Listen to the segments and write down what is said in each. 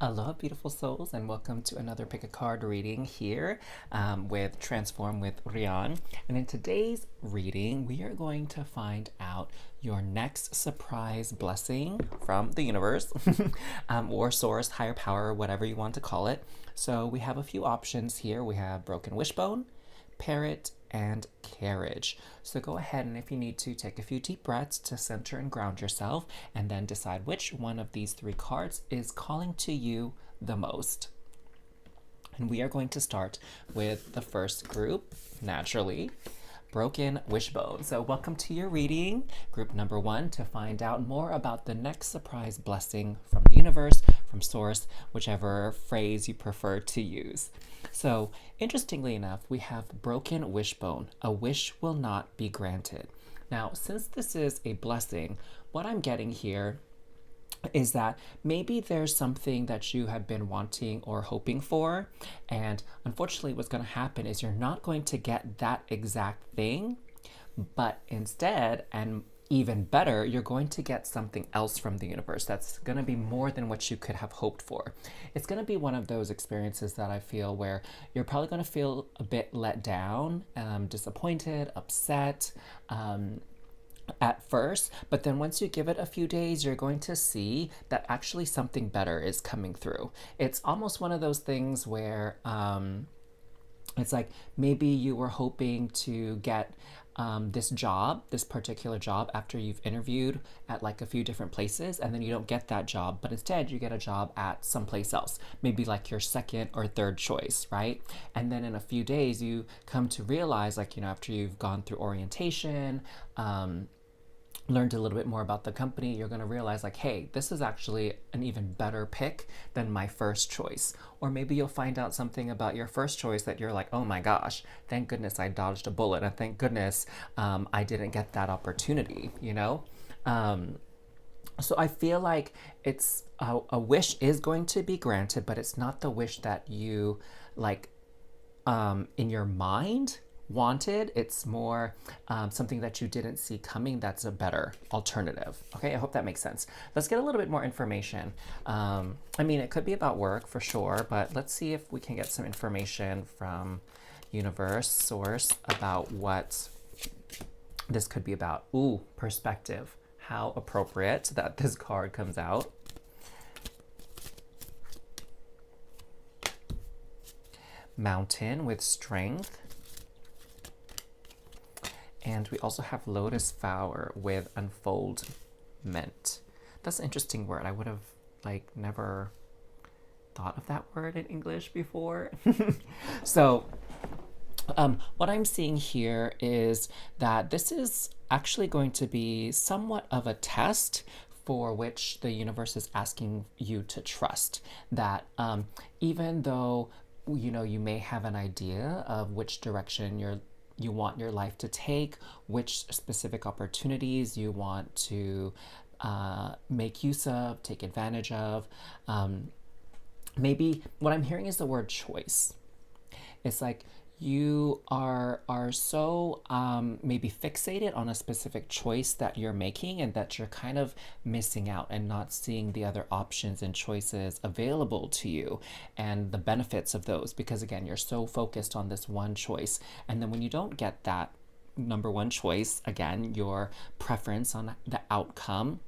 Aloha, beautiful souls, and welcome to another pick a card reading here with Transform with Rian. And in today's reading, we are going to find out your next surprise blessing from the universe or source, higher power, whatever you want to call it. So we have a few options here. We have broken wishbone, parrot, and carriage. So go ahead and if you need to, take a few deep breaths to center and ground yourself and then decide which one of these three cards is calling to you the most. And we are going to start with the first group, naturally, broken wishbone. So welcome to your reading, group number one, to find out more about the next surprise blessing from the universe, from source, whichever phrase you prefer to use. So interestingly enough, we have broken wishbone. A wish will not be granted. Now, since this is a blessing, what I'm getting here is that maybe there's something that you have been wanting or hoping for, and unfortunately what's going to happen is you're not going to get that exact thing, but instead, and even better, you're going to get something else from the universe that's going to be more than what you could have hoped for. It's going to be one of those experiences that I feel where you're probably going to feel a bit let down, disappointed, upset, at first, but then once you give it a few days, you're going to see that actually something better is coming through. It's almost one of those things where it's like maybe you were hoping to get this particular job after you've interviewed at like a few different places, and then you don't get that job, but instead you get a job at someplace else, maybe like your second or third choice, right? And then in a few days you come to realize, like, after you've gone through orientation, learned a little bit more about the company, you're going to realize, like, hey, this is actually an even better pick than my first choice. Or maybe you'll find out something about your first choice that you're like, oh my gosh, thank goodness I dodged a bullet, and thank goodness I didn't get that opportunity, So I feel like it's a wish is going to be granted, but it's not the wish that you like in your mind wanted. It's more something that you didn't see coming that's a better alternative. Okay, I hope that makes sense. Let's get a little bit more information. It could be about work for sure, but let's see if we can get some information from universe source about what this could be about. Ooh, perspective. How appropriate that this card comes out. Mountain with strength. And we also have lotus flower with unfoldment. That's an interesting word. I would have never thought of that word in English before. So what I'm seeing here is that this is actually going to be somewhat of a test for which the universe is asking you to trust. That even though you may have an idea of which direction you want your life to take, which specific opportunities you want to make use of, take advantage of. Maybe what I'm hearing is the word choice. It's like you are so maybe fixated on a specific choice that you're making, and that you're kind of missing out and not seeing the other options and choices available to you and the benefits of those, because again, you're so focused on this one choice. And then when you don't get that number one choice, again, your preference on the outcome,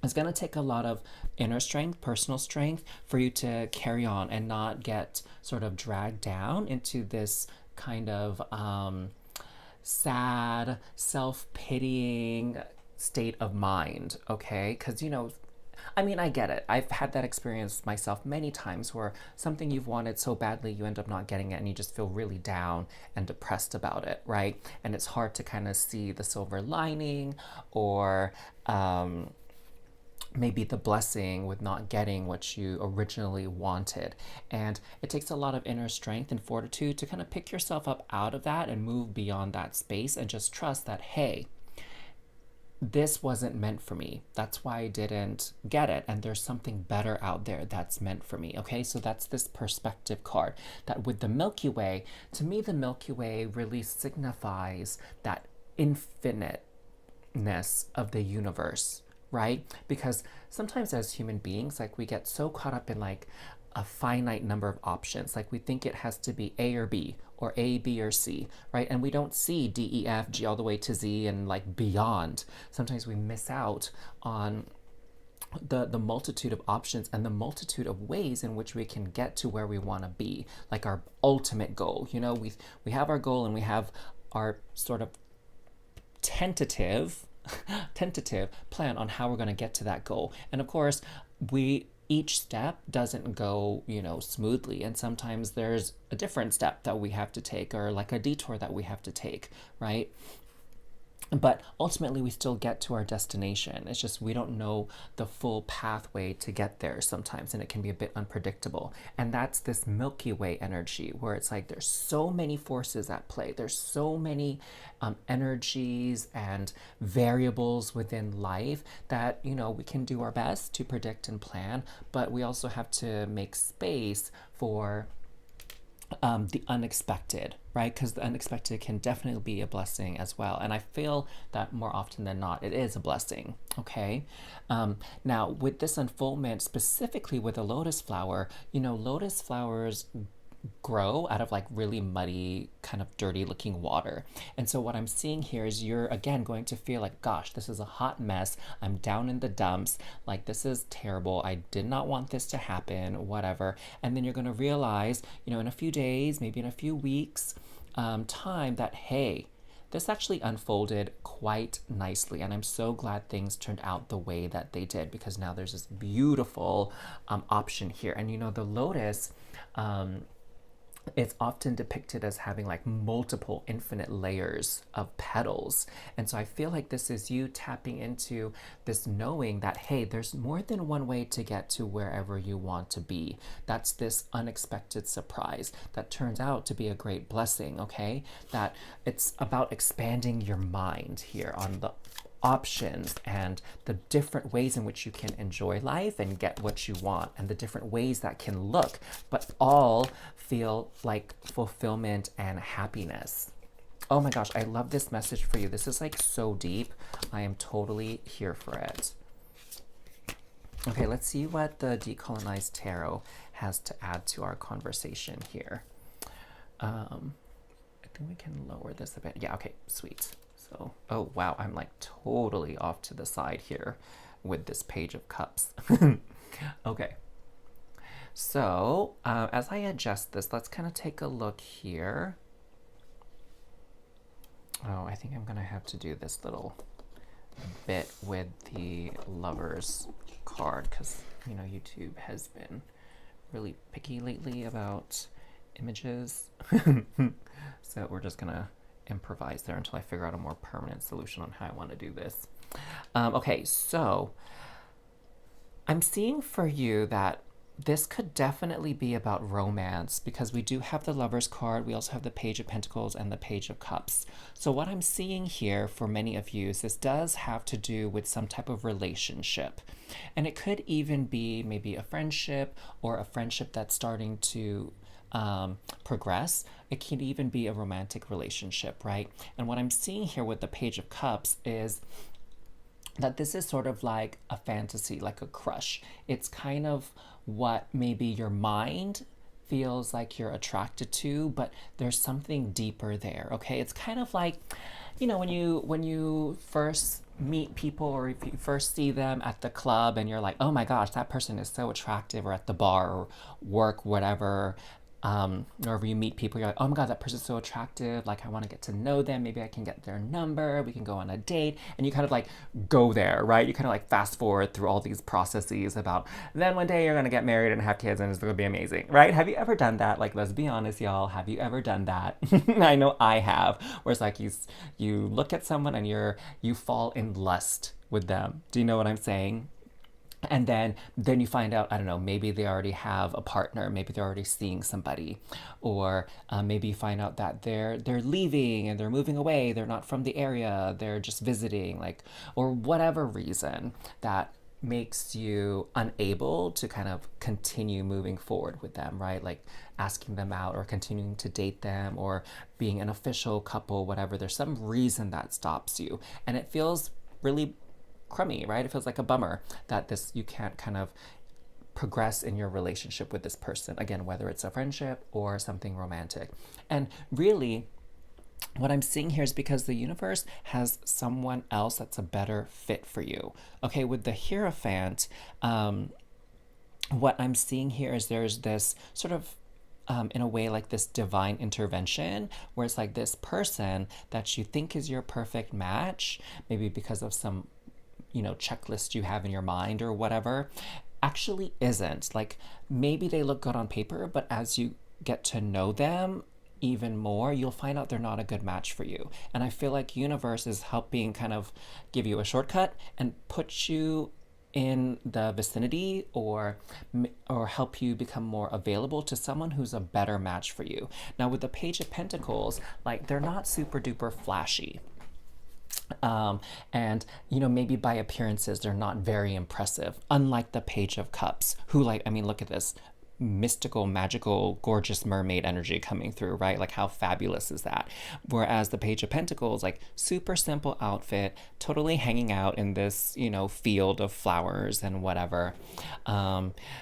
it's going to take a lot of inner strength, personal strength, for you to carry on and not get sort of dragged down into this kind of sad, self-pitying state of mind, okay? Because, I get it. I've had that experience myself many times where something you've wanted so badly, you end up not getting it, and you just feel really down and depressed about it, right? And it's hard to kind of see the silver lining, or maybe the blessing with not getting what you originally wanted. And it takes a lot of inner strength and fortitude to kind of pick yourself up out of that and move beyond that space and just trust that, hey, this wasn't meant for me. That's why I didn't get it. And there's something better out there that's meant for me. Okay, so that's this perspective card. That with the Milky Way, to me, the Milky Way really signifies that infiniteness of the universe, right? Because sometimes as human beings, like we get so caught up in like a finite number of options. Like we think it has to be A or B, or A, B, or C, right? And we don't see D, E, F, G all the way to Z and like beyond. Sometimes we miss out on the multitude of options and the multitude of ways in which we can get to where we want to be, like our ultimate goal. You know, we have our goal and we have our sort of tentative plan on how we're going to get to that goal. And of course, each step doesn't go, you know, smoothly, and sometimes there's a different step that we have to take, or like a detour that we have to take, right? But ultimately, we still get to our destination. It's just we don't know the full pathway to get there sometimes, and it can be a bit unpredictable. And that's this Milky Way energy, where it's like there's so many forces at play. There's so many energies and variables within life that, you know, we can do our best to predict and plan, but we also have to make space for the unexpected, right? Because the unexpected can definitely be a blessing as well. And I feel that more often than not, it is a blessing, okay? Now, with this unfoldment, specifically with a lotus flower, you know, lotus flowers grow out of like really muddy, kind of dirty looking water. And so what I'm seeing here is you're again going to feel like, gosh, this is a hot mess. I'm down in the dumps. Like, this is terrible. I did not want this to happen, whatever. And then you're going to realize, you know, in a few days, maybe in a few weeks, time that, hey, this actually unfolded quite nicely, and I'm so glad things turned out the way that they did, because now there's this beautiful option here. And you know, the lotus, it's often depicted as having like multiple infinite layers of petals. And so I feel like this is you tapping into this knowing that, hey, there's more than one way to get to wherever you want to be. That's this unexpected surprise that turns out to be a great blessing, okay? That it's about expanding your mind here on the options and the different ways in which you can enjoy life and get what you want, and the different ways that can look, but all feel like fulfillment and happiness. Oh my gosh, I love this message for you. This is like so deep. I am totally here for it. Okay, let's see what the Decolonized Tarot has to add to our conversation here. I think we can lower this a bit. Yeah, okay, sweet. So, oh wow, I'm like totally off to the side here with this Page of Cups. Okay, so as I adjust this, let's kind of take a look here. Oh, I think I'm gonna have to do this little bit with the Lovers card, because, you know, YouTube has been really picky lately about images. So we're just gonna improvise there until I figure out a more permanent solution on how I want to do this. Okay, so I'm seeing for you that this could definitely be about romance, because we do have the Lovers card. We also have the Page of Pentacles and the Page of Cups. So what I'm seeing here for many of you is this does have to do with some type of relationship. And it could even be maybe a friendship, or a friendship that's starting to progress. It can even be a romantic relationship, right? And what I'm seeing here with the Page of Cups is that this is sort of like a fantasy, like a crush. It's kind of what maybe your mind feels like you're attracted to, but there's something deeper there, okay? It's kind of like, you know, when you first meet people, or if you first see them at the club and you're like, oh my gosh, that person is so attractive, or at the bar or work, whatever. Whenever you meet people, you're like, oh my God, that person's so attractive. Like, I want to get to know them. Maybe I can get their number. We can go on a date. And you kind of like go there, right? You kind of like fast forward through all these processes about then one day you're going to get married and have kids and it's going to be amazing, right? Have you ever done that? Like, let's be honest, y'all. Have you ever done that? I know I have. Where it's like you look at someone and you fall in lust with them. Do you know what I'm saying? And then you find out, I don't know, maybe they already have a partner, maybe they're already seeing somebody, or maybe you find out that they're leaving and they're moving away, they're not from the area, they're just visiting, like, or whatever reason that makes you unable to kind of continue moving forward with them, right? Like asking them out or continuing to date them or being an official couple, whatever. There's some reason that stops you, and it feels really crummy, right? It feels like a bummer that this you can't kind of progress in your relationship with this person. Again, whether it's a friendship or something romantic. And really, what I'm seeing here is because the universe has someone else that's a better fit for you. Okay, with the Hierophant, what I'm seeing here is there's this sort of in a way like this divine intervention where it's like this person that you think is your perfect match, maybe because of some, checklist you have in your mind or whatever, actually isn't. Like maybe they look good on paper, but as you get to know them even more, you'll find out they're not a good match for you. And I feel like universe is helping kind of give you a shortcut and put you in the vicinity or help you become more available to someone who's a better match for you. Now with the Page of Pentacles, like they're not super duper flashy. And maybe by appearances they're not very impressive, unlike the Page of Cups, who, like, I mean, look at this mystical, magical, gorgeous mermaid energy coming through, right? Like how fabulous is that? Whereas the Page of Pentacles, like super simple outfit, totally hanging out in this, field of flowers and whatever,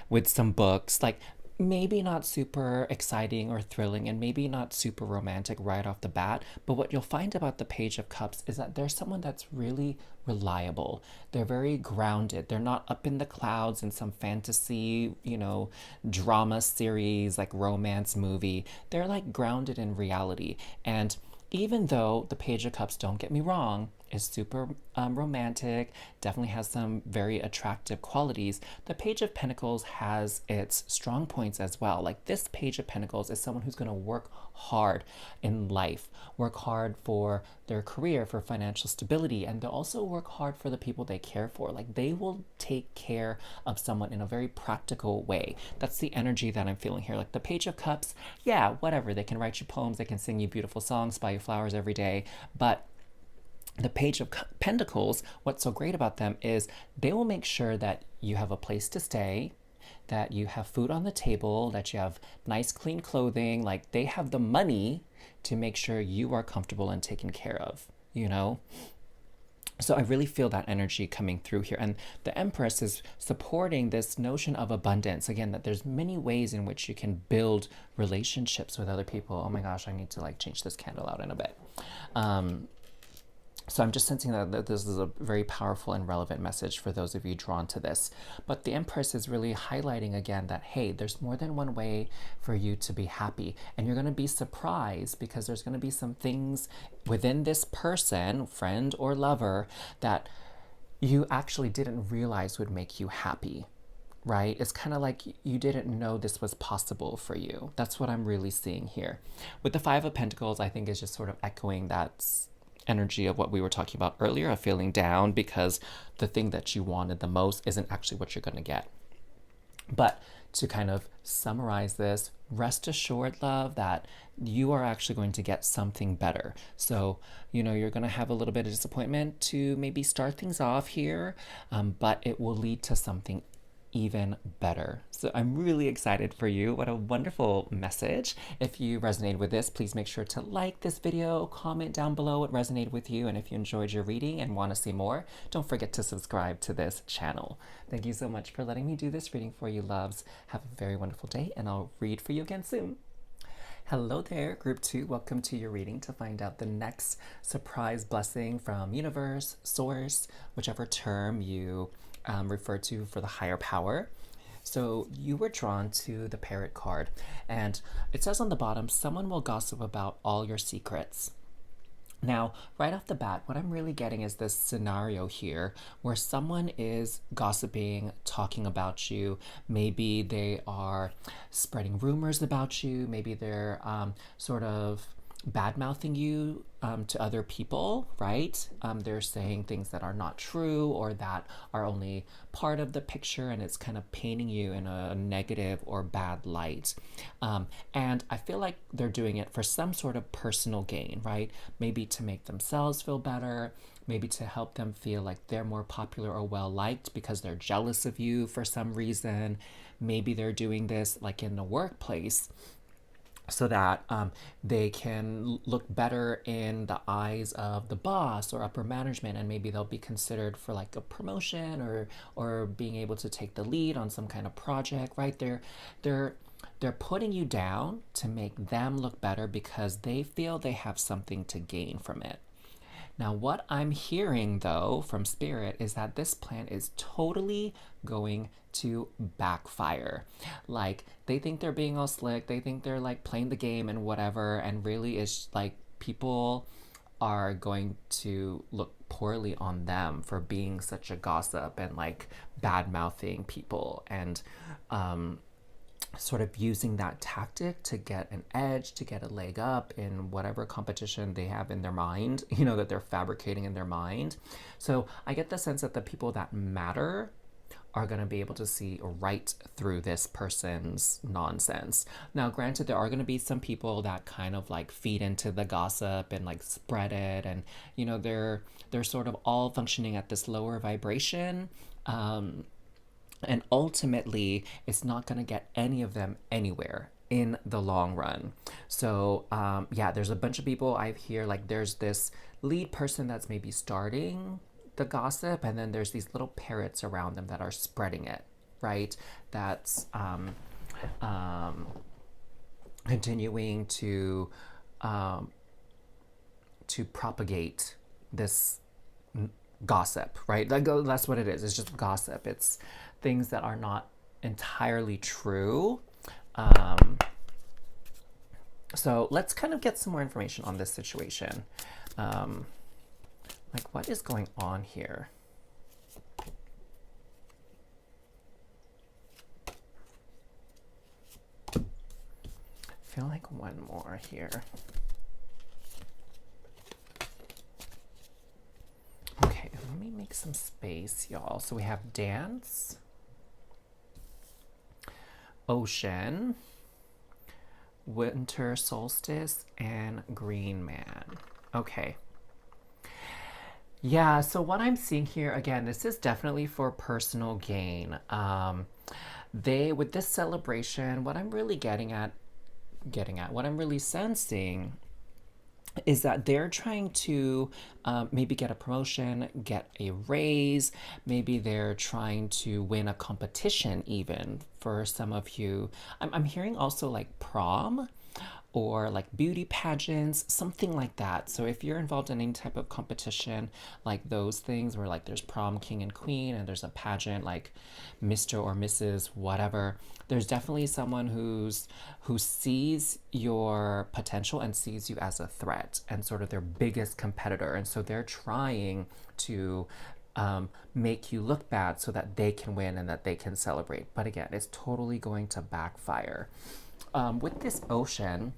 with some books, like maybe not super exciting or thrilling and maybe not super romantic right off the bat. But what you'll find about the Page of Cups is that there's someone that's really reliable. They're very grounded. They're not up in the clouds in some fantasy, drama series, like romance movie. They're like grounded in reality. And even though the Page of Cups, don't get me wrong, is super romantic, definitely has some very attractive qualities, the Page of Pentacles has its strong points as well. Like this Page of Pentacles is someone who's going to work hard in life, work hard for their career, for financial stability, and they'll also work hard for the people they care for. Like they will take care of someone in a very practical way. That's the energy that I'm feeling here. Like the Page of Cups, yeah, whatever, they can write you poems, they can sing you beautiful songs, buy you flowers every day, but the Page of Pentacles, what's so great about them is they will make sure that you have a place to stay, that you have food on the table, that you have nice, clean clothing. Like they have the money to make sure you are comfortable and taken care of, So I really feel that energy coming through here. And the Empress is supporting this notion of abundance. Again, that there's many ways in which you can build relationships with other people. Oh my gosh, I need to like change this candle out in a bit. So I'm just sensing that this is a very powerful and relevant message for those of you drawn to this. But the Empress is really highlighting again that, hey, there's more than one way for you to be happy. And you're going to be surprised because there's going to be some things within this person, friend or lover, that you actually didn't realize would make you happy. Right? It's kind of like you didn't know this was possible for you. That's what I'm really seeing here. With the Five of Pentacles, I think is just sort of echoing that energy of what we were talking about earlier, of feeling down because the thing that you wanted the most isn't actually what you're going to get. But to kind of summarize this, rest assured, love, that you are actually going to get something better. So, you're going to have a little bit of disappointment to maybe start things off here, but it will lead to something even better. So I'm really excited for you. What a wonderful message. If you resonated with this, please make sure to like this video, comment down below what resonated with you, and if you enjoyed your reading and want to see more, don't forget to subscribe to this channel. Thank you so much for letting me do this reading for you, loves. Have a very wonderful day, and I'll read for you again soon. Hello there, Group 2. Welcome to your reading to find out the next surprise blessing from universe, source, whichever term you refer to for the higher power. So you were drawn to the Parrot card, and it says on the bottom, someone will gossip about all your secrets. Now, right off the bat, what I'm really getting is this scenario here where someone is gossiping, talking about you. Maybe they are spreading rumors about you. Maybe they're sort of bad-mouthing you to other people, right? They're saying things that are not true or that are only part of the picture, and it's kind of painting you in a negative or bad light. And I feel like they're doing it for some sort of personal gain, right? Maybe to make themselves feel better, maybe to help them feel like they're more popular or well-liked because they're jealous of you for some reason. Maybe they're doing this like in the workplace so that they can look better in the eyes of the boss or upper management, and maybe they'll be considered for like a promotion or being able to take the lead on some kind of project, right? They're they're putting you down to make them look better because they feel they have something to gain from it. Now, what I'm hearing though from Spirit is that this plan is totally going to backfire. Like, they think they're being all slick, they think they're like playing the game and whatever, and really it's like people are going to look poorly on them for being such a gossip and like bad mouthing people and sort of using that tactic to get an edge, to get a leg up in whatever competition they have in their mind, that they're fabricating in their mind. So I get the sense that the people that matter are going to be able to see right through this person's nonsense. Now, granted, there are going to be some people that kind of like feed into the gossip and like spread it, and they're sort of all functioning at this lower vibration. And ultimately, it's not going to get any of them anywhere in the long run. So, yeah, there's a bunch of people I hear, like, there's this lead person that's maybe starting the gossip, and then there's these little parrots around them that are spreading it, right? That's continuing to propagate this gossip, right? Like, that's what it is. It's just gossip. It's things that are not entirely true. So let's kind of get some more information on this situation. Like, what is going on here? I feel like one more here. Okay, let me make some space, y'all. So we have dance, ocean, winter solstice, and green man. Okay. Yeah, so what I'm seeing here, again, this is definitely for personal gain. With this celebration, what I'm really what I'm really sensing is that they're trying to maybe get a promotion, get a raise. Maybe they're trying to win a competition, even for some of you. I'm hearing also like prom or like beauty pageants, something like that. So if you're involved in any type of competition, like those things where like there's prom king and queen and there's a pageant like Mr. or Mrs. whatever, there's definitely someone who sees your potential and sees you as a threat and sort of their biggest competitor. And so they're trying to make you look bad so that they can win and that they can celebrate. But again, it's totally going to backfire. With this ocean,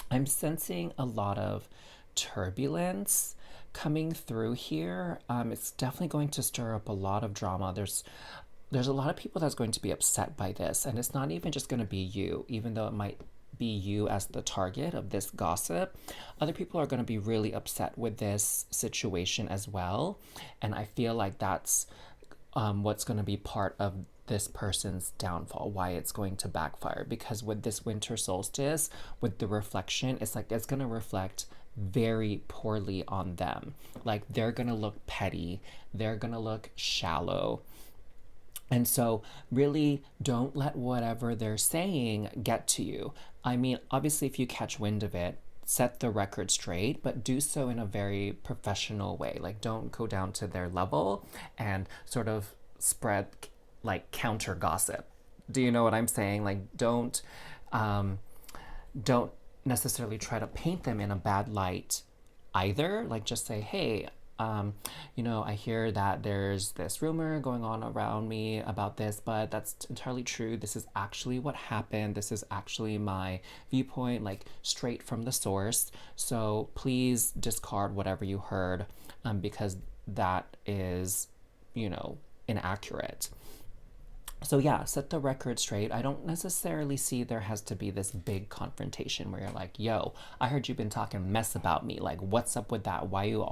I'm sensing a lot of turbulence coming through here. It's definitely going to stir up a lot of drama. There's a lot of people that's going to be upset by this, and it's not even just going to be you, even though it might be you as the target of this gossip. Other people are going to be really upset with this situation as well, and I feel like that's what's going to be part of this person's downfall, why it's going to backfire. Because with this winter solstice, with the reflection, it's like it's going to reflect very poorly on them. Like, they're going to look petty, they're going to look shallow. And so really don't let whatever they're saying get to you. I mean, obviously, if you catch wind of it, set the record straight, but do so in a very professional way. Like, don't go down to their level and sort of spread like counter gossip. Do you know what I'm saying? Like, don't necessarily try to paint them in a bad light either. Like, just say, hey, I hear that there's this rumor going on around me about this, but that's entirely true. This is actually what happened. This is actually my viewpoint, like straight from the source. So please discard whatever you heard, because that is, inaccurate. So yeah, set the record straight. I don't necessarily see there has to be this big confrontation where you're like, yo, I heard you've been talking mess about me. Like, what's up with that? Why you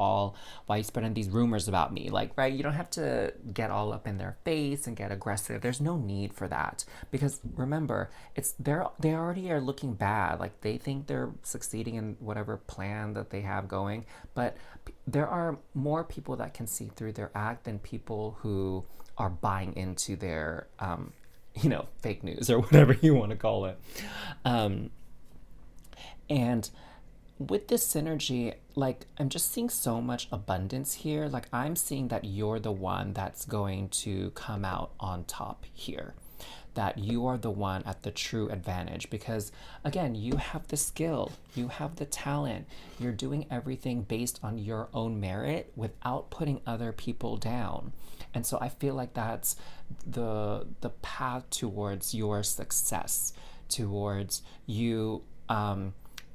spreading these rumors about me? Like, right? You don't have to get all up in their face and get aggressive. There's no need for that. Because remember, they already are looking bad. Like they think they're succeeding in whatever plan that they have going. But there are more people that can see through their act than people who are buying into their, fake news or whatever you want to call it. Um, and with this synergy, like I'm just seeing so much abundance here. Like I'm seeing that you're the one that's going to come out on top here. That you are the one at the true advantage because, again, you have the skill, you have the talent, you're doing everything based on your own merit without putting other people down. And so I feel like that's the path towards your success, towards you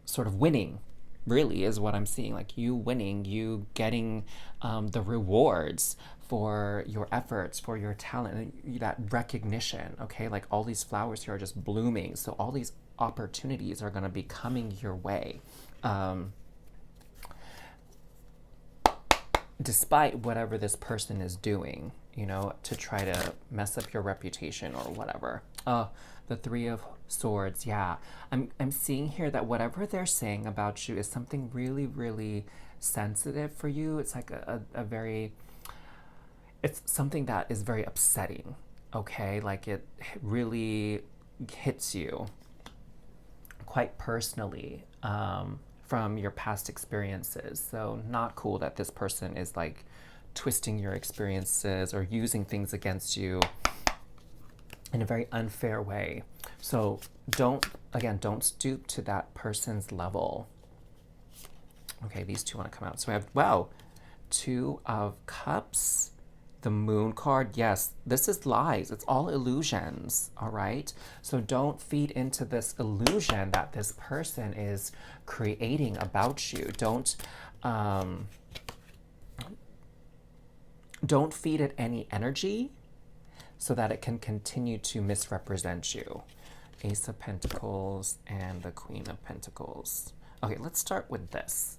sort of winning, really is what I'm seeing. Like you winning, you getting the rewards for your efforts, for your talent, that recognition. Okay, like all these flowers here are just blooming, so all these opportunities are going to be coming your way. Despite whatever this person is doing, to try to mess up your reputation or whatever. The Three of Swords, yeah. I'm seeing here that whatever they're saying about you is something really, really sensitive for you. It's like a very, it's something that is very upsetting, okay? Like it really hits you quite personally from your past experiences. So not cool that this person is like twisting your experiences or using things against you in a very unfair way. So don't stoop to that person's level. Okay, these two want to come out. So we have, wow, Two of Cups, the Moon card. Yes, this is lies. It's all illusions, all right? So don't feed into this illusion that this person is creating about you. Don't feed it any energy so that it can continue to misrepresent you. Ace of Pentacles and the Queen of Pentacles. Okay, let's start with this.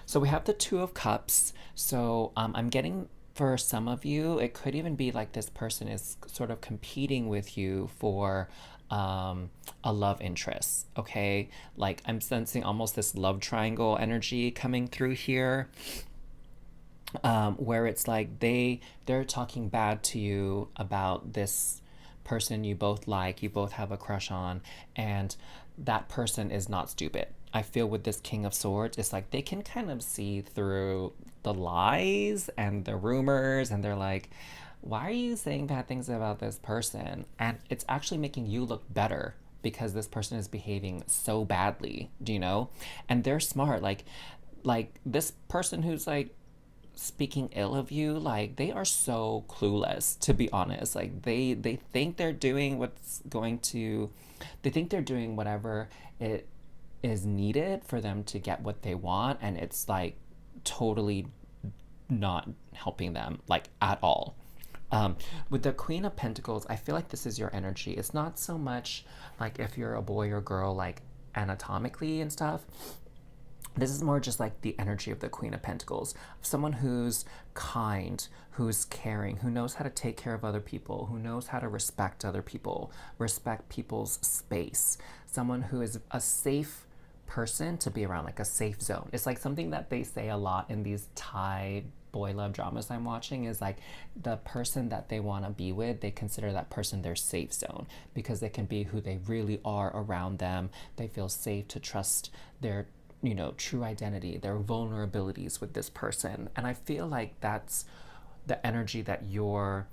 So we have the Two of Cups. So I'm getting, for some of you, it could even be like this person is sort of competing with you for a love interest, okay? Like I'm sensing almost this love triangle energy coming through here. Where it's like they're talking bad to you about this person you both like, you both have a crush on, and that person is not stupid. I feel with this King of Swords, it's like they can kind of see through the lies and the rumors, and they're like, why are you saying bad things about this person? And it's actually making you look better because this person is behaving so badly, do you know? And they're smart. Like this person who's like speaking ill of you, like they are so clueless, to be honest. Like they think they're doing they think they're doing whatever it is needed for them to get what they want, and it's like totally not helping them like at all. With the Queen of Pentacles, I feel like this is your energy. It's not so much like if you're a boy or girl, like anatomically and stuff. This is more just like the energy of the Queen of Pentacles. Someone who's kind, who's caring, who knows how to take care of other people, who knows how to respect other people, respect people's space. Someone who is a safe person to be around, like a safe zone. It's like something that they say a lot in these Thai boy love dramas I'm watching is like the person that they want to be with, they consider that person their safe zone because they can be who they really are around them. They feel safe to trust their true identity, their vulnerabilities with this person. And I feel like that's the energy that you're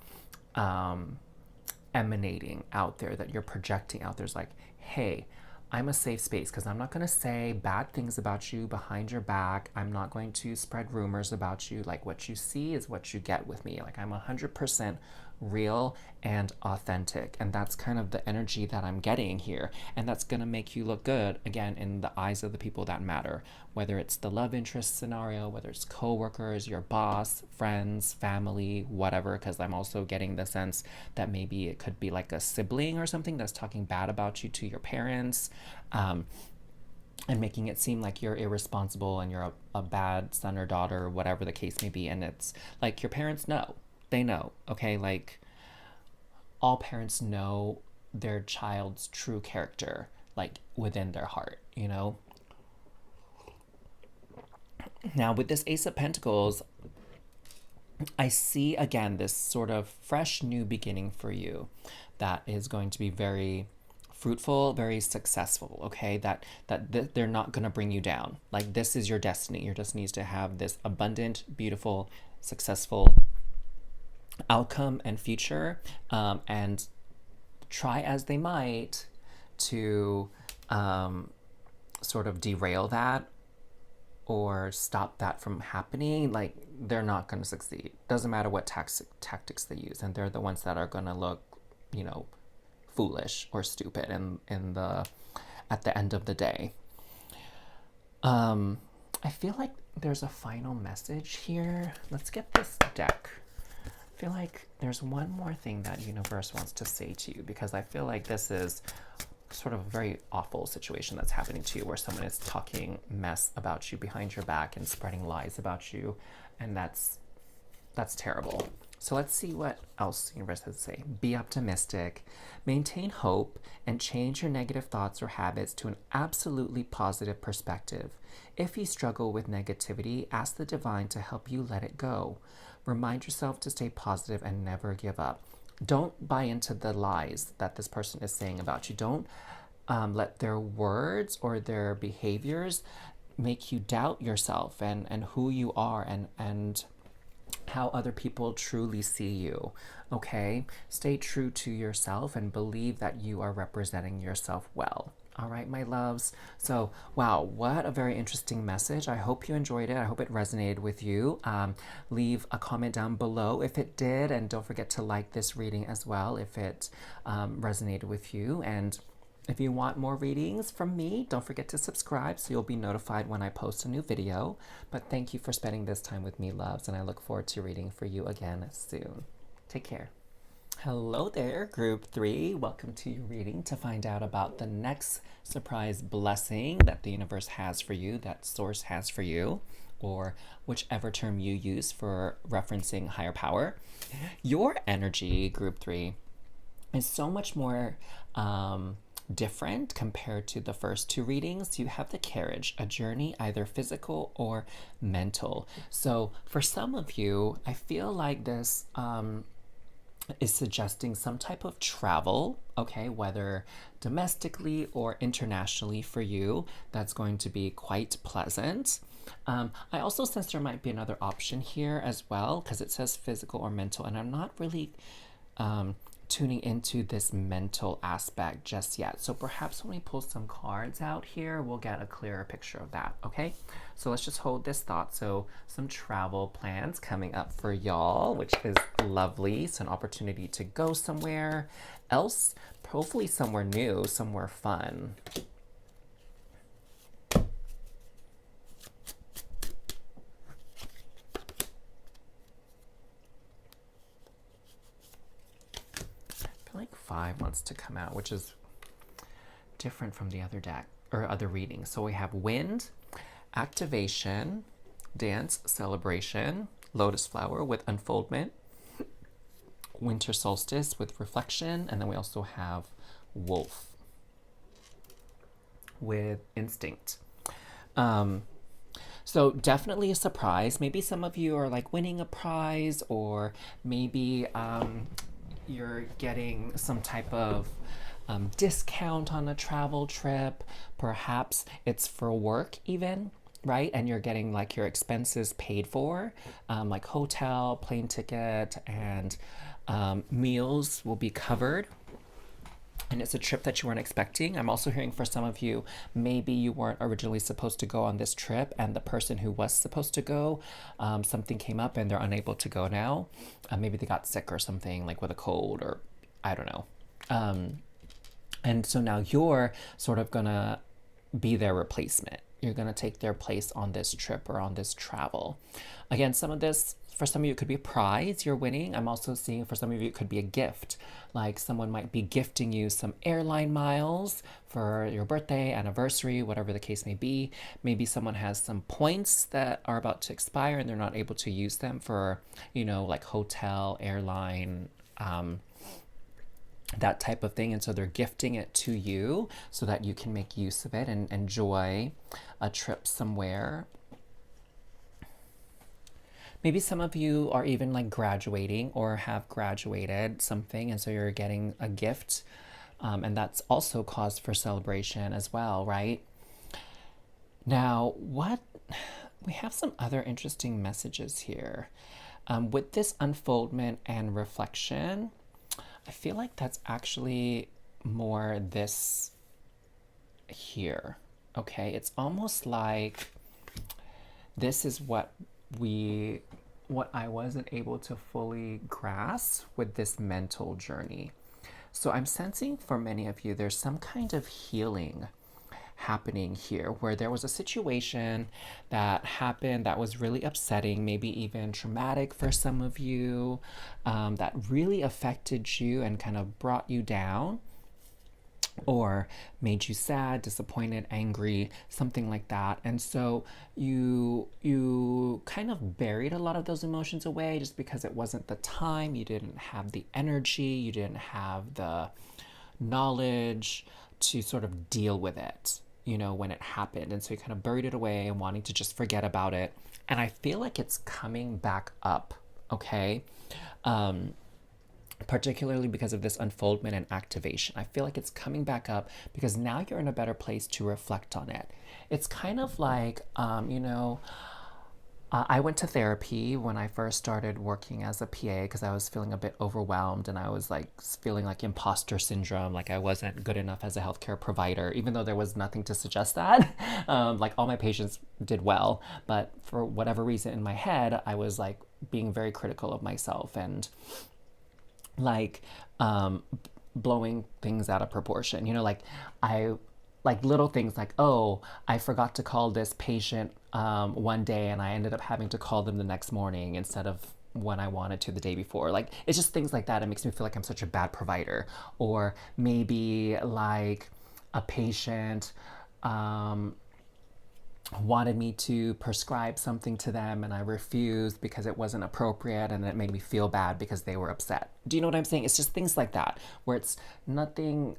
emanating out there, that you're projecting out there. Is like, hey, I'm a safe space because I'm not going to say bad things about you behind your back. I'm not going to spread rumors about you. Like what you see is what you get with me. Like I'm 100% real and authentic. And that's kind of the energy that I'm getting here. And that's going to make you look good, again, in the eyes of the people that matter, whether it's the love interest scenario, whether it's coworkers, your boss, friends, family, whatever, because I'm also getting the sense that maybe it could be like a sibling or something that's talking bad about you to your parents. And making it seem like you're irresponsible and you're a bad son or daughter, or whatever the case may be. And it's like your parents know. They know, okay? Like all parents know their child's true character, like within their heart, you know? Now, with this Ace of Pentacles, I see again this sort of fresh new beginning for you that is going to be very fruitful, very successful, okay? They're not going to bring you down. Like this is your destiny. Your destiny is to have this abundant, beautiful, successful outcome and future, and try as they might to sort of derail that or stop that from happening, like they're not going to succeed. Doesn't matter what tactics they use, and they're the ones that are going to look, you know, foolish or stupid at the end of the day. I feel like there's a final message here. Let's get this deck. I feel like there's one more thing that universe wants to say to you, because I feel like this is sort of a very awful situation that's happening to you, where someone is talking mess about you behind your back and spreading lies about you, and that's terrible. So let's see what else the universe has to say. Be optimistic, maintain hope, and change your negative thoughts or habits to an absolutely positive perspective. If you struggle with negativity, ask the divine to help you let it go. Remind yourself to stay positive and never give up. Don't buy into the lies that this person is saying about you. Don't let their words or their behaviors make you doubt yourself and who you are and how other people truly see you, okay? Stay true to yourself and believe that you are representing yourself well. All right, my loves. So, wow, what a very interesting message. I hope you enjoyed it. I hope it resonated with you. Leave a comment down below if it did, and don't forget to like this reading as well if it resonated with you. And if you want more readings from me, don't forget to subscribe so you'll be notified when I post a new video. But thank you for spending this time with me, loves, and I look forward to reading for you again soon. Take care. Hello there, Group 3. Welcome to your reading to find out about the next surprise blessing that the universe has for you, that source has for you, or whichever term you use for referencing higher power. Your energy, Group 3, is so much more different compared to the first two readings. You have the carriage, a journey either physical or mental. So for some of you, I feel like this is suggesting some type of travel, okay, whether domestically or internationally for you. That's going to be quite pleasant. I also sense there might be another option here as well, because it says physical or mental, and I'm not really tuning into this mental aspect just yet. So perhaps when we pull some cards out here, we'll get a clearer picture of that, okay? So let's just hold this thought. So some travel plans coming up for y'all, which is lovely. So an opportunity to go somewhere else, hopefully somewhere new, somewhere fun. Like 5 wants to come out, which is different from the other deck or other readings. So we have wind, activation, dance, celebration, lotus flower with unfoldment, winter solstice with reflection, and then we also have wolf with instinct. So definitely a surprise. Maybe some of you are like winning a prize, or maybe you're getting some type of discount on a travel trip. Perhaps it's for work even, right? And you're getting like your expenses paid for, like hotel, plane ticket, and meals will be covered. and it's a trip that you weren't expecting. I'm also hearing for some of you, maybe you weren't originally supposed to go on this trip, and the person who was supposed to go, something came up and they're unable to go now. Maybe they got sick or something, like with a cold, or I don't know. And so now you're sort of gonna be their replacement. You're gonna take their place on this trip or on this travel. Again, some of this, for some of you, it could be a prize you're winning. I'm also seeing for some of you, it could be a gift. Like someone might be gifting you some airline miles for your birthday, anniversary, whatever the case may be. Maybe someone has some points that are about to expire and they're not able to use them for, like hotel, airline, that type of thing. And so they're gifting it to you so that you can make use of it and enjoy a trip somewhere. Maybe some of you are even like graduating or have graduated something, and so you're getting a gift. And that's also cause for celebration as well, right? Now, we have some other interesting messages here. With this unfoldment and reflection, I feel like that's actually more this here. Okay, it's almost like this is what I wasn't able to fully grasp with this mental journey. So I'm sensing for many of you, there's some kind of healing happening here where there was a situation that happened that was really upsetting, maybe even traumatic for some of you, that really affected you and kind of brought you down, or made you sad, disappointed, angry, something like that. And so you kind of buried a lot of those emotions away just because it wasn't the time. You didn't have the energy, you didn't have the knowledge to sort of deal with it, when it happened. And so you kind of buried it away and wanting to just forget about it. And I feel like it's coming back up, okay? Particularly because of this unfoldment and activation. I feel like it's coming back up because now you're in a better place to reflect on it. It's kind of like, I went to therapy when I first started working as a PA because I was feeling a bit overwhelmed and I was like feeling like imposter syndrome, like I wasn't good enough as a healthcare provider, even though there was nothing to suggest that. Like all my patients did well, but for whatever reason in my head, I was like being very critical of myself and like blowing things out of proportion. Like little things like, oh, I forgot to call this patient one day and I ended up having to call them the next morning instead of when I wanted to the day before. Like, it's just things like that. It makes me feel like I'm such a bad provider. Or maybe like a patient wanted me to prescribe something to them and I refused because it wasn't appropriate, and it made me feel bad because they were upset. Do you know what I'm saying? It's just things like that where it's nothing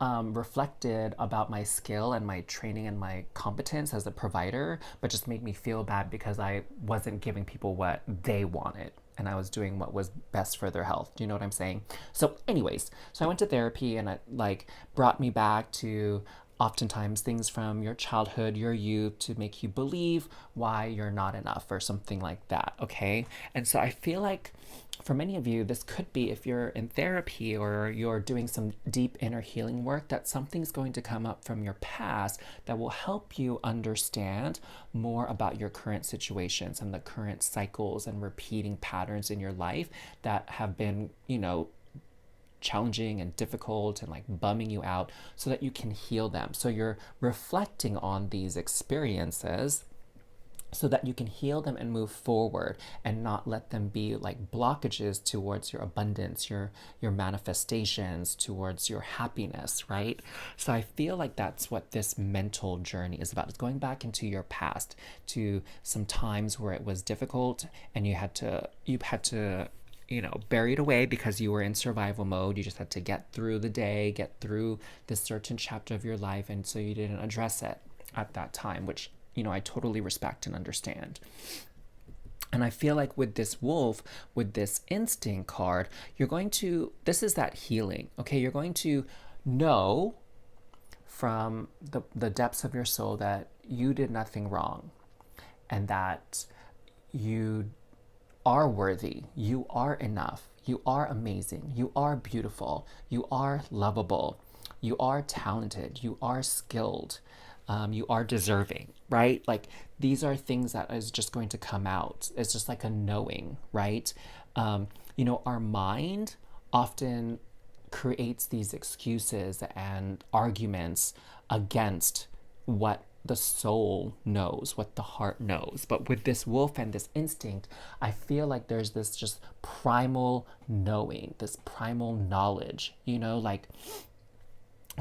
reflected about my skill and my training and my competence as a provider, but just made me feel bad because I wasn't giving people what they wanted and I was doing what was best for their health. Do you know what I'm saying? So anyways, so I went to therapy and it like brought me back to oftentimes things from your childhood, your youth, to make you believe why you're not enough or something like that, okay? And so I feel like for many of you, this could be, if you're in therapy or you're doing some deep inner healing work, that something's going to come up from your past that will help you understand more about your current situations and the current cycles and repeating patterns in your life that have been, challenging and difficult and like bumming you out, so that you can heal them. So you're reflecting on these experiences so that you can heal them and move forward and not let them be like blockages towards your abundance, your manifestations, towards your happiness, right? So I feel like that's what this mental journey is about. It's going back into your past, to some times where it was difficult and you had to bury it away because you were in survival mode. You just had to get through the day, get through this certain chapter of your life, and so you didn't address it at that time, which I totally respect and understand. And I feel like with this wolf, with this instinct card, this is that healing, okay? You're going to know from the depths of your soul that you did nothing wrong and that you are worthy, you are enough, you are amazing, you are beautiful, you are lovable. you are talented, you are skilled, you are deserving, right? Like these are things that is just going to come out. It's just like a knowing, right? You know, our mind often creates these excuses and arguments against what the soul knows, what the heart knows. But with this wolf and this instinct, I feel like there's this just primal knowing, this primal knowledge, you know, like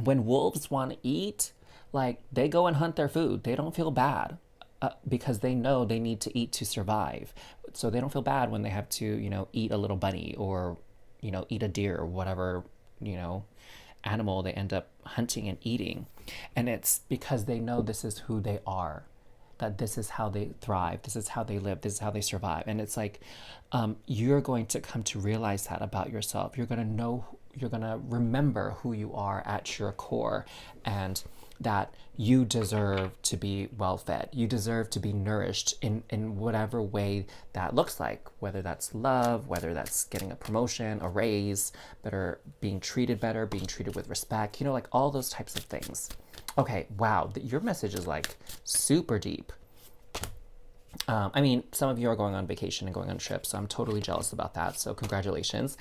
when wolves want to eat, like they go and hunt their food. They don't feel bad because they know they need to eat to survive. So they don't feel bad when they have to, you know, eat a little bunny or, you know, eat a deer or whatever, you know, animal they end up hunting and eating. And it's because they know this is who they are, that this is how they thrive, this is how they live, this is how they survive. And it's like you're going to come to realize that about yourself. You're going to know, you're going to remember who you are at your core, and that you deserve to be well fed. You deserve to be nourished in whatever way that looks like, whether that's love, whether that's getting a promotion, a raise, better, being treated better, being treated with respect, you know, like all those types of things. Okay, wow, your message is like super deep. I mean, some of you are going on vacation and going on trips, so I'm totally jealous about that. So congratulations.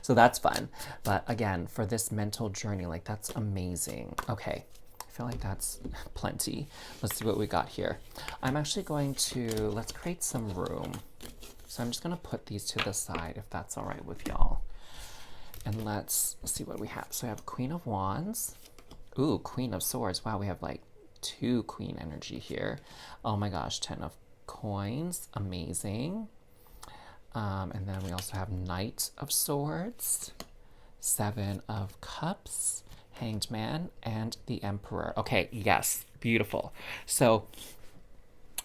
So that's fun. But again, for this mental journey, like that's amazing. Okay, I feel like that's plenty. Let's see what we got here. I'm actually going to, let's create some room. So I'm just going to put these to the side if that's all right with y'all. And let's see what we have. So I have Queen of Wands. Ooh, Queen of Swords. Wow, we have like 2 queen energy here. Oh my gosh, 10 of Coins. Amazing. And then we also have Knight of Swords, 7 of Cups, Hanged Man, and the Emperor. Okay, yes, beautiful. So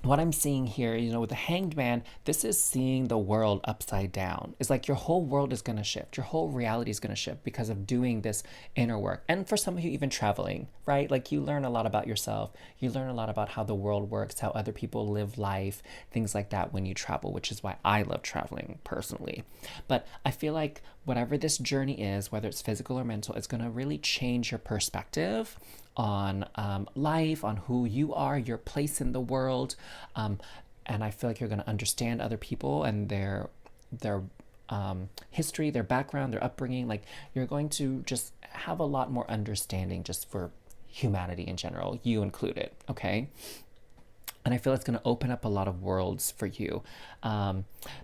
what I'm seeing here, you know, with the Hanged Man, this is seeing the world upside down. It's like your whole world is going to shift. Your whole reality is going to shift because of doing this inner work. And for some of you, even traveling, right? Like you learn a lot about yourself. You learn a lot about how the world works, how other people live life, things like that when you travel, which is why I love traveling personally. But I feel like whatever this journey is, whether it's physical or mental, it's going to really change your perspective on life, on who you are, your place in the world. And I feel like you're going to understand other people and their history, their background, their upbringing. Like you're going to just have a lot more understanding just for humanity in general, you included, okay? And I feel it's going to open up a lot of worlds for you.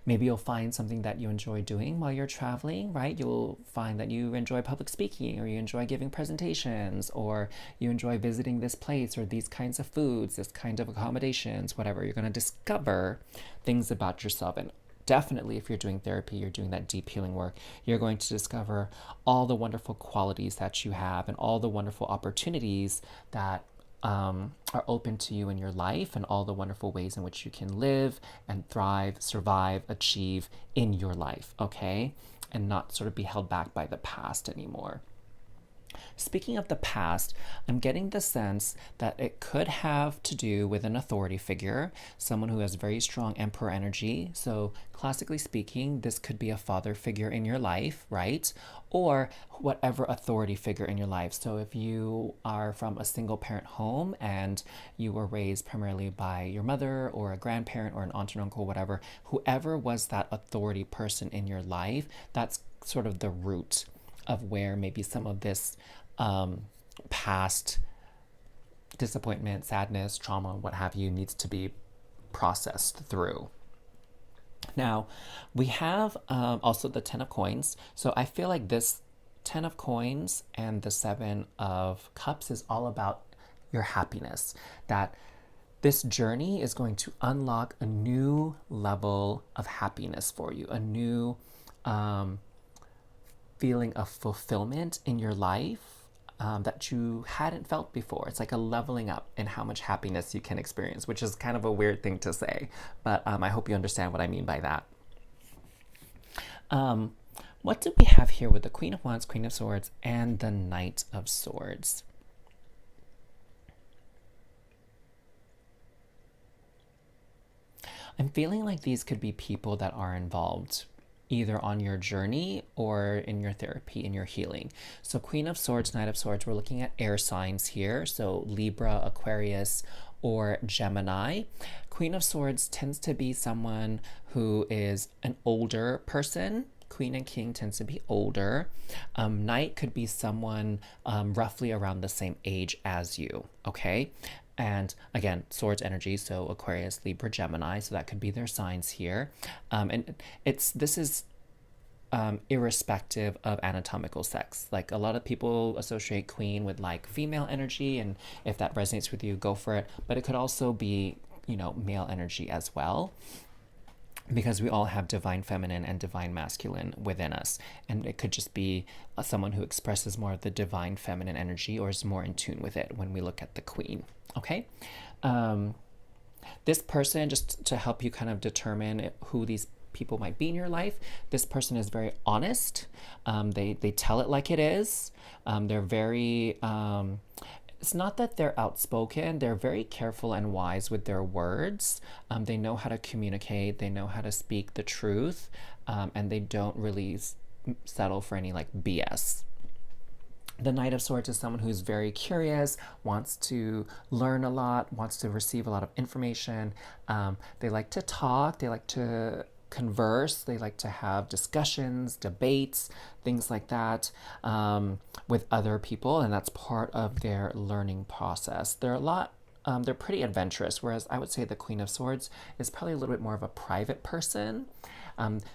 Maybe you'll find something that you enjoy doing while you're traveling, right? You'll find that you enjoy public speaking, or you enjoy giving presentations, or you enjoy visiting this place or these kinds of foods, this kind of accommodations, whatever. You're going to discover things about yourself. And definitely if you're doing therapy, you're doing that deep healing work, you're going to discover all the wonderful qualities that you have and all the wonderful opportunities that are open to you in your life, and all the wonderful ways in which you can live and thrive, survive, achieve in your life, okay? And not sort of be held back by the past anymore. Speaking of the past, I'm getting the sense that it could have to do with an authority figure, someone who has very strong emperor energy. So classically speaking, this could be a father figure in your life, right? Or whatever authority figure in your life. So if you are from a single parent home and you were raised primarily by your mother or a grandparent or an aunt and uncle, whatever, whoever was that authority person in your life, that's sort of the root of where maybe some of this past disappointment, sadness, trauma, what have you, needs to be processed through. Now, we have also the 10 of Coins. So I feel like this 10 of Coins and the 7 of Cups is all about your happiness. That this journey is going to unlock a new level of happiness for you, a new feeling of fulfillment in your life that you hadn't felt before. It's like a leveling up in how much happiness you can experience, which is kind of a weird thing to say, but I hope you understand what I mean by that. What do we have here with the Queen of Wands, Queen of Swords, and the Knight of Swords? I'm feeling like these could be people that are involved either on your journey or in your therapy, in your healing. So Queen of Swords, Knight of Swords, we're looking at air signs here. So Libra, Aquarius, or Gemini. Queen of Swords tends to be someone who is an older person. Queen and King tends to be older. Knight could be someone roughly around the same age as you, okay? And again, swords energy, so Aquarius, Libra, Gemini, so that could be their signs here. And this is irrespective of anatomical sex. Like a lot of people associate Queen with like female energy, and if that resonates with you, go for it. But it could also be, you know, male energy as well, because we all have divine feminine and divine masculine within us. And it could just be someone who expresses more of the divine feminine energy or is more in tune with it when we look at the Queen. Okay. This person, just to help you kind of determine who these people might be in your life, this person is very honest. They tell it like it is. They're very it's not that they're outspoken, they're very careful and wise with their words. They know how to communicate, they know how to speak the truth, and they don't really settle for any like BS. The Knight of Swords is someone who's very curious, wants to learn a lot, wants to receive a lot of information. They like to talk, they like to converse, they like to have discussions, debates, things like that with other people, and that's part of their learning process. They're pretty adventurous, whereas I would say the Queen of Swords is probably a little bit more of a private person.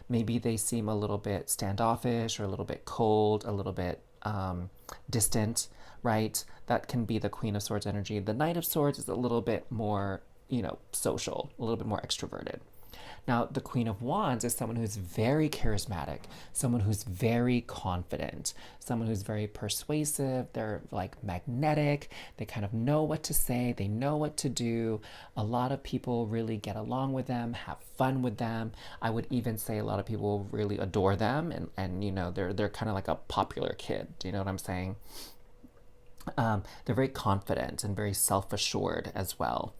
Maybe they seem a little bit standoffish or a little bit cold, a little bit distant, right? That can be the Queen of Swords energy. The Knight of Swords is a little bit more, you know, social, a little bit more extroverted. Now, the Queen of Wands is someone who's very charismatic, someone who's very confident, someone who's very persuasive. They're like magnetic. They kind of know what to say. They know what to do. A lot of people really get along with them, have fun with them. I would even say a lot of people really adore them, and you know, they're kind of like a popular kid. Do you know what I'm saying? They're very confident and very self-assured as well.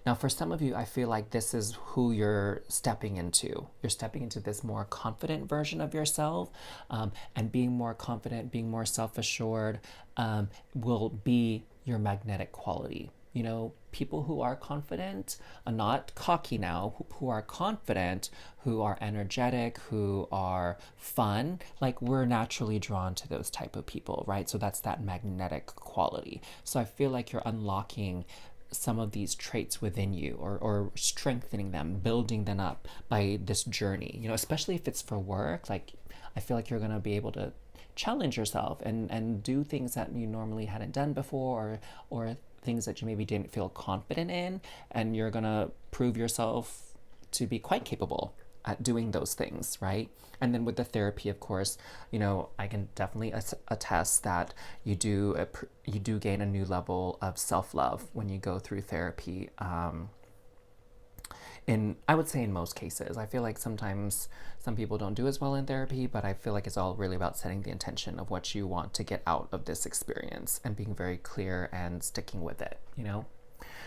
Now, for some of you, I feel like this is who you're stepping into. You're stepping into this more confident version of yourself, and being more confident, being more self-assured will be your magnetic quality. You know, people who are confident, not cocky now, who are confident, who are energetic, who are fun, like we're naturally drawn to those type of people, right? So that's that magnetic quality. So I feel like you're unlocking some of these traits within you, or strengthening them, building them up by this journey, you know, especially if it's for work. Like I feel like you're going to be able to challenge yourself and do things that you normally hadn't done before, or things that you maybe didn't feel confident in, and you're gonna prove yourself to be quite capable at doing those things, right? And then with the therapy, of course, you know, I can definitely attest that you do gain a new level of self-love when you go through therapy. I would say in most cases. I feel like sometimes some people don't do as well in therapy, but I feel like it's all really about setting the intention of what you want to get out of this experience and being very clear and sticking with it, you know?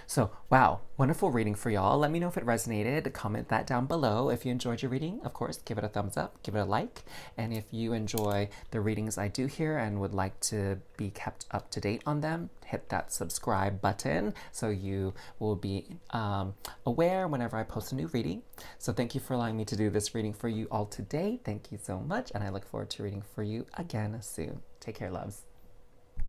So, wow, wonderful reading for y'all. Let me know if it resonated. Comment that down below. If you enjoyed your reading, of course, give it a thumbs up, give it a like. And if you enjoy the readings I do here and would like to be kept up to date on them, hit that subscribe button so you will be aware whenever I post a new reading. So thank you for allowing me to do this reading for you all today. Thank you so much, and I look forward to reading for you again soon. Take care, loves.